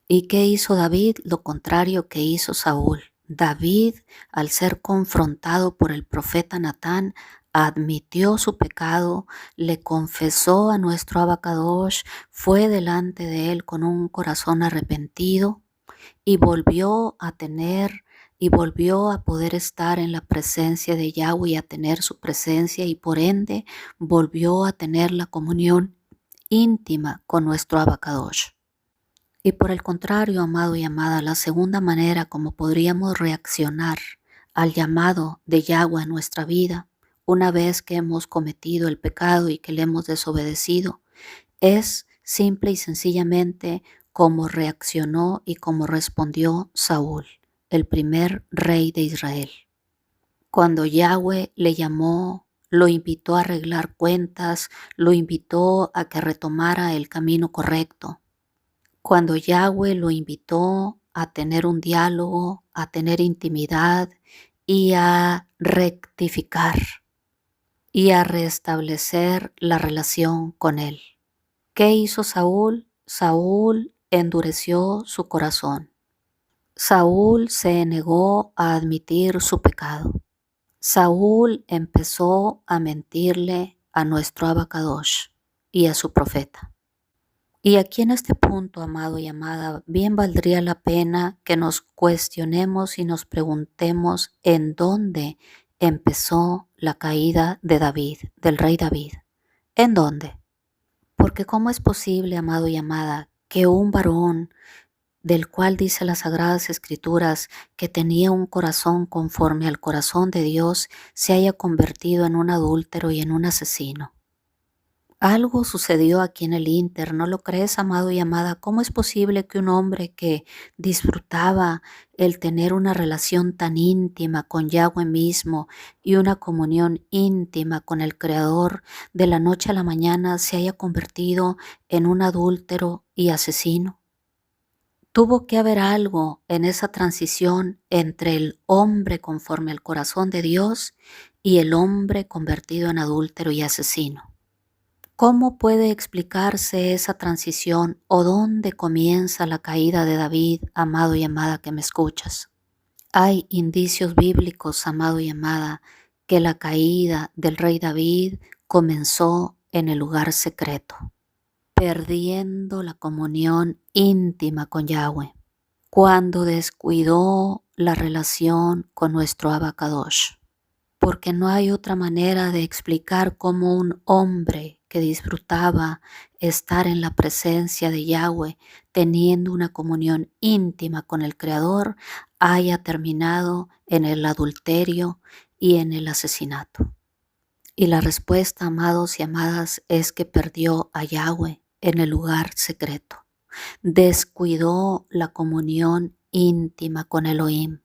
¿Y qué hizo David? Lo contrario que hizo Saúl. David, al ser confrontado por el profeta Natán, admitió su pecado, le confesó a nuestro Abba Kadosh, fue delante de él con un corazón arrepentido y volvió a tener y volvió a poder estar en la presencia de Yahweh y a tener su presencia, y por ende volvió a tener la comunión íntima con nuestro Abba Kadosh. Y por el contrario, amado y amada, la segunda manera como podríamos reaccionar al llamado de Yahweh en nuestra vida, una vez que hemos cometido el pecado y que le hemos desobedecido, es simple y sencillamente como reaccionó y como respondió Saúl, el primer rey de Israel. Cuando Yahweh le llamó, lo invitó a arreglar cuentas, lo invitó a que retomara el camino correcto. Cuando Yahweh lo invitó a tener un diálogo, a tener intimidad y a rectificar y a restablecer la relación con él. ¿Qué hizo Saúl? Saúl endureció su corazón. Saúl se negó a admitir su pecado. Saúl empezó a mentirle a nuestro Abacadosh y a su profeta. Y aquí en este punto, amado y amada, bien valdría la pena que nos cuestionemos y nos preguntemos en dónde empezó la caída de David, del rey David. ¿En dónde? Porque ¿cómo es posible, amado y amada, que un varón del cual dice las Sagradas Escrituras que tenía un corazón conforme al corazón de Dios, se haya convertido en un adúltero y en un asesino? Algo sucedió aquí en el Inter, ¿no lo crees, amado y amada? ¿Cómo es posible que un hombre que disfrutaba el tener una relación tan íntima con Yahweh mismo y una comunión íntima con el Creador, de la noche a la mañana se haya convertido en un adúltero y asesino? Tuvo que haber algo en esa transición entre el hombre conforme al corazón de Dios y el hombre convertido en adúltero y asesino. ¿Cómo puede explicarse esa transición o dónde comienza la caída de David, amado y amada que me escuchas? Hay indicios bíblicos, amado y amada, que la caída del rey David comenzó en el lugar secreto, perdiendo la comunión íntima con Yahweh, cuando descuidó la relación con nuestro Abacadosh. Porque no hay otra manera de explicar cómo un hombre que disfrutaba estar en la presencia de Yahweh, teniendo una comunión íntima con el Creador, haya terminado en el adulterio y en el asesinato. Y la respuesta, amados y amadas, es que perdió a Yahweh en el lugar secreto. Descuidó la comunión íntima con Elohim.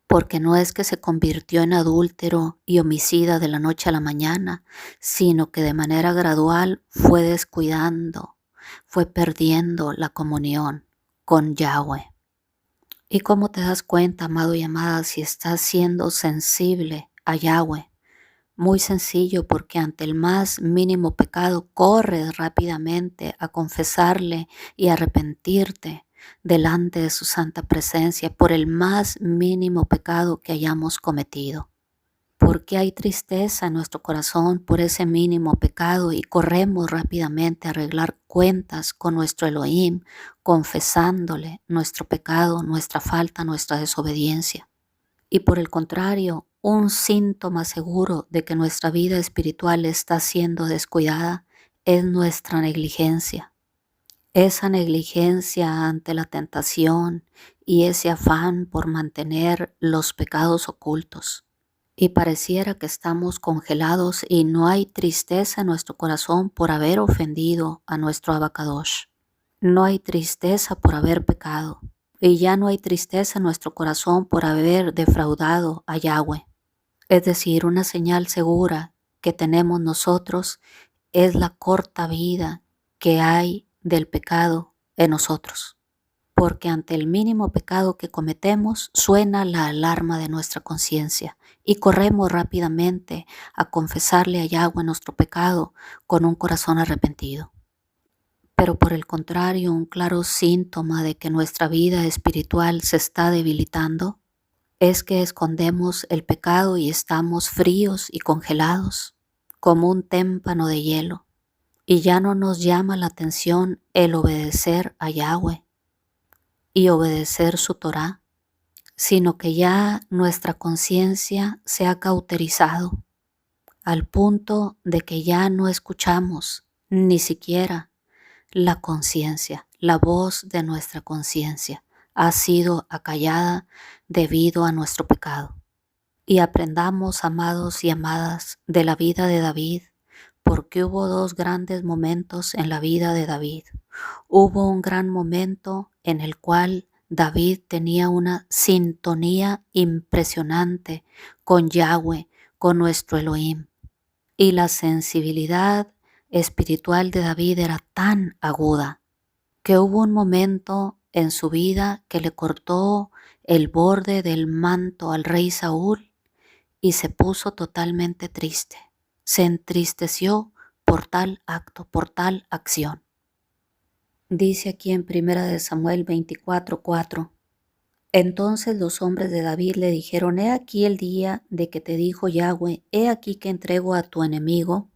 Porque no es que se convirtió en adúltero y homicida de la noche a la mañana, sino que de manera gradual fue descuidando, fue perdiendo la comunión con Yahweh. ¿Y cómo te das cuenta, amado y amada, si estás siendo sensible a Yahweh? Muy sencillo, porque ante el más mínimo pecado corres rápidamente a confesarle y arrepentirte delante de su santa presencia por el más mínimo pecado que hayamos cometido. Porque hay tristeza en nuestro corazón por ese mínimo pecado y corremos rápidamente a arreglar cuentas con nuestro Elohim, confesándole nuestro pecado, nuestra falta, nuestra desobediencia. Y por el contrario, un síntoma seguro de que nuestra vida espiritual está siendo descuidada es nuestra negligencia. Esa negligencia ante la tentación y ese afán por mantener los pecados ocultos. Y pareciera que estamos congelados y no hay tristeza en nuestro corazón por haber ofendido a nuestro Abacadosh. No hay tristeza por haber pecado. Y ya no hay tristeza en nuestro corazón por haber defraudado a Yahweh. Es decir, una señal segura que tenemos nosotros es la corta vida que hay del pecado en nosotros. Porque ante el mínimo pecado que cometemos suena la alarma de nuestra conciencia y corremos rápidamente a confesarle a Yahweh nuestro pecado con un corazón arrepentido. Pero por el contrario, un claro síntoma de que nuestra vida espiritual se está debilitando es que escondemos el pecado y estamos fríos y congelados, como un témpano de hielo, y ya no nos llama la atención el obedecer a Yahweh y obedecer su Torá, sino que ya nuestra conciencia se ha cauterizado al punto de que ya no escuchamos ni siquiera la conciencia, la voz de nuestra conciencia ha sido acallada debido a nuestro pecado. Y aprendamos, amados y amadas, de la vida de David, porque hubo dos grandes momentos en la vida de David. Hubo un gran momento en el cual David tenía una sintonía impresionante con Yahweh, con nuestro Elohim. Y la sensibilidad espiritual de David era tan aguda que hubo un momento en su vida que le cortó el borde del manto al rey Saúl y se puso totalmente triste. Se entristeció por tal acto, por tal acción. Dice aquí en 1 Samuel 24:4. Entonces los hombres de David le dijeron: He aquí el día de que te dijo Yahweh, he aquí que entrego a tu enemigo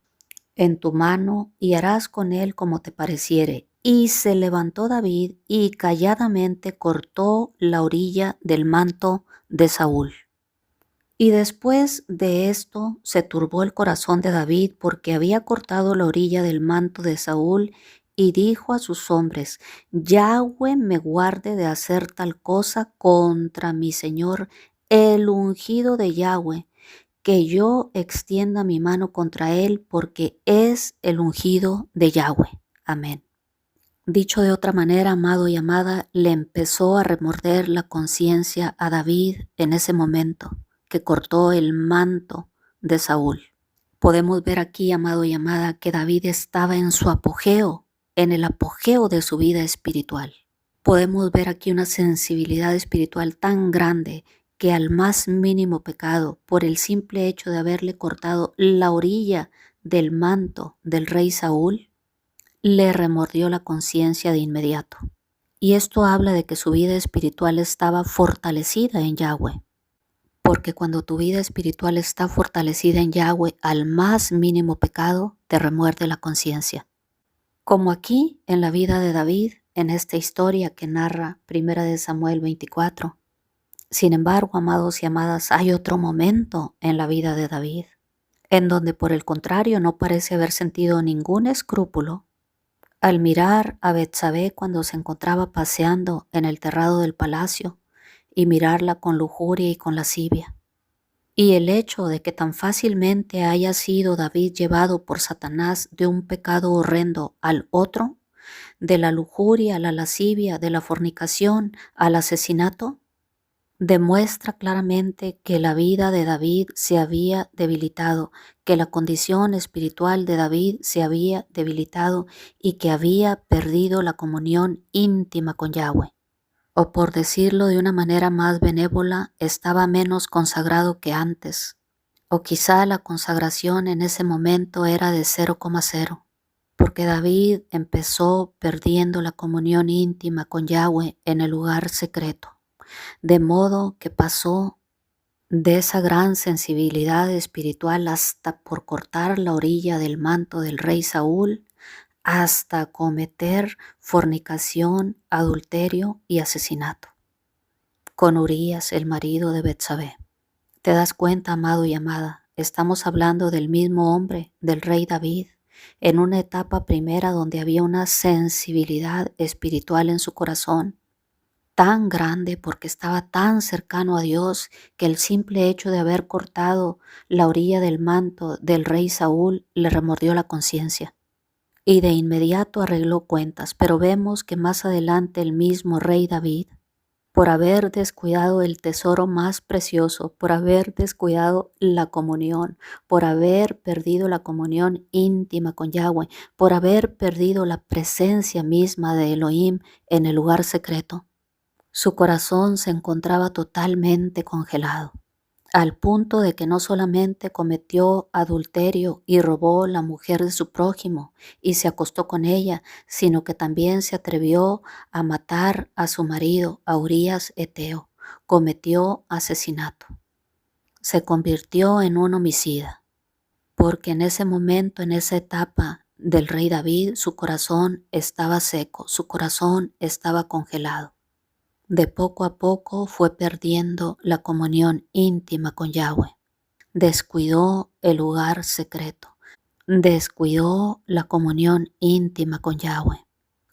en tu mano y harás con él como te pareciere. Y se levantó David y calladamente cortó la orilla del manto de Saúl. Y después de esto se turbó el corazón de David porque había cortado la orilla del manto de Saúl y dijo a sus hombres: Yahweh me guarde de hacer tal cosa contra mi señor, el ungido de Yahweh, que yo extienda mi mano contra él, porque es el ungido de Yahweh. Amén. Dicho de otra manera, amado y amada, le empezó a remorder la conciencia a David en ese momento que cortó el manto de Saúl. Podemos ver aquí, amado y amada, que David estaba en su apogeo, en el apogeo de su vida espiritual. Podemos ver aquí una sensibilidad espiritual tan grande que al más mínimo pecado, por el simple hecho de haberle cortado la orilla del manto del rey Saúl, le remordió la conciencia de inmediato. Y esto habla de que su vida espiritual estaba fortalecida en Yahweh. Porque cuando tu vida espiritual está fortalecida en Yahweh, al más mínimo pecado te remuerde la conciencia. Como aquí en la vida de David, en esta historia que narra 1 Samuel 24. Sin embargo, amados y amadas, hay otro momento en la vida de David, en donde por el contrario no parece haber sentido ningún escrúpulo al mirar a Betsabé cuando se encontraba paseando en el terrado del palacio y mirarla con lujuria y con lascivia. Y el hecho de que tan fácilmente haya sido David llevado por Satanás de un pecado horrendo al otro, de la lujuria a la lascivia, de la fornicación al asesinato, demuestra claramente que la vida de David se había debilitado, que la condición espiritual de David se había debilitado y que había perdido la comunión íntima con Yahweh. O por decirlo de una manera más benévola, estaba menos consagrado que antes. O quizá la consagración en ese momento era de 0,0, porque David empezó perdiendo la comunión íntima con Yahweh en el lugar secreto. De modo que pasó de esa gran sensibilidad espiritual hasta por cortar la orilla del manto del rey Saúl, hasta cometer fornicación, adulterio y asesinato con Urías, el marido de Betsabé. ¿Te das cuenta, amado y amada? Estamos hablando del mismo hombre, del rey David, en una etapa primera donde había una sensibilidad espiritual en su corazón tan grande porque estaba tan cercano a Dios que el simple hecho de haber cortado la orilla del manto del rey Saúl le remordió la conciencia. Y de inmediato arregló cuentas, pero vemos que más adelante el mismo rey David, por haber descuidado el tesoro más precioso, por haber descuidado la comunión, por haber perdido la comunión íntima con Yahweh, por haber perdido la presencia misma de Elohim en el lugar secreto, su corazón se encontraba totalmente congelado, al punto de que no solamente cometió adulterio y robó la mujer de su prójimo y se acostó con ella, sino que también se atrevió a matar a su marido, a Urías Eteo. Cometió asesinato. Se convirtió en un homicida, porque en ese momento, en esa etapa del rey David, su corazón estaba seco, su corazón estaba congelado. De poco a poco fue perdiendo la comunión íntima con Yahweh. Descuidó el lugar secreto. Descuidó la comunión íntima con Yahweh.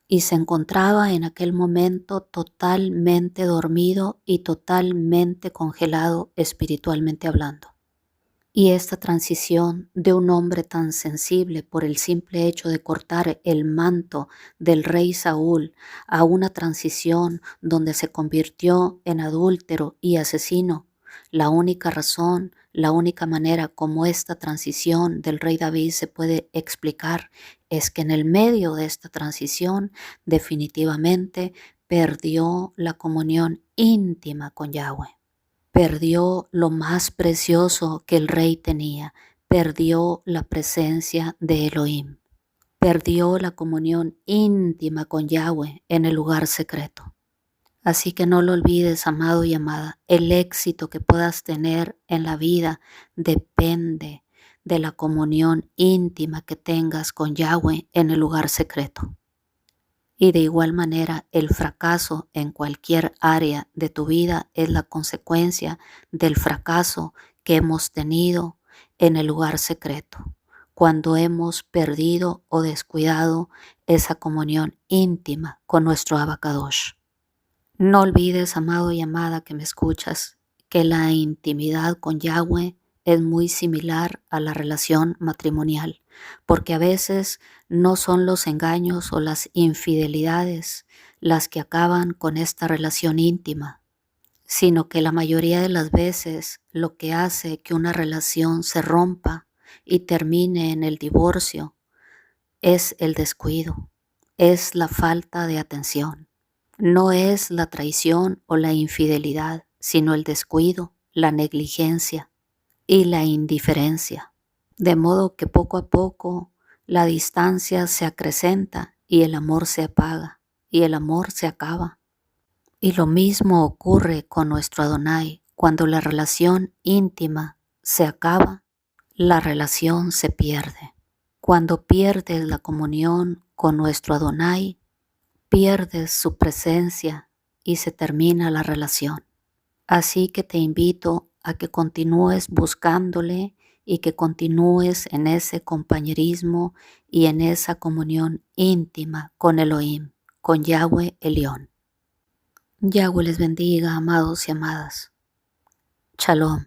Y se encontraba en aquel momento totalmente dormido y totalmente congelado espiritualmente hablando. Y esta transición de un hombre tan sensible por el simple hecho de cortar el manto del rey Saúl a una transición donde se convirtió en adúltero y asesino, la única razón, la única manera como esta transición del rey David se puede explicar es que en el medio de esta transición definitivamente perdió la comunión íntima con Yahweh. Perdió lo más precioso que el rey tenía. Perdió la presencia de Elohim. Perdió la comunión íntima con Yahweh en el lugar secreto. Así que no lo olvides, amado y amada. El éxito que puedas tener en la vida depende de la comunión íntima que tengas con Yahweh en el lugar secreto. Y de igual manera, el fracaso en cualquier área de tu vida es la consecuencia del fracaso que hemos tenido en el lugar secreto, cuando hemos perdido o descuidado esa comunión íntima con nuestro Abacadosh. No olvides, amado y amada que me escuchas, que la intimidad con Yahweh es muy similar a la relación matrimonial, porque a veces no son los engaños o las infidelidades las que acaban con esta relación íntima, sino que la mayoría de las veces lo que hace que una relación se rompa y termine en el divorcio es el descuido, es la falta de atención. No es la traición o la infidelidad, sino el descuido, la negligencia y la indiferencia. De modo que poco a poco la distancia se acrecenta y el amor se apaga y el amor se acaba. Y lo mismo ocurre con nuestro Adonai. Cuando la relación íntima se acaba, la relación se pierde. Cuando pierdes la comunión con nuestro Adonai, pierdes su presencia y se termina la relación. Así que te invito a que continúes buscándole y que continúes en ese compañerismo y en esa comunión íntima con Elohim, con Yahweh Elión. Yahweh les bendiga, amados y amadas. Shalom.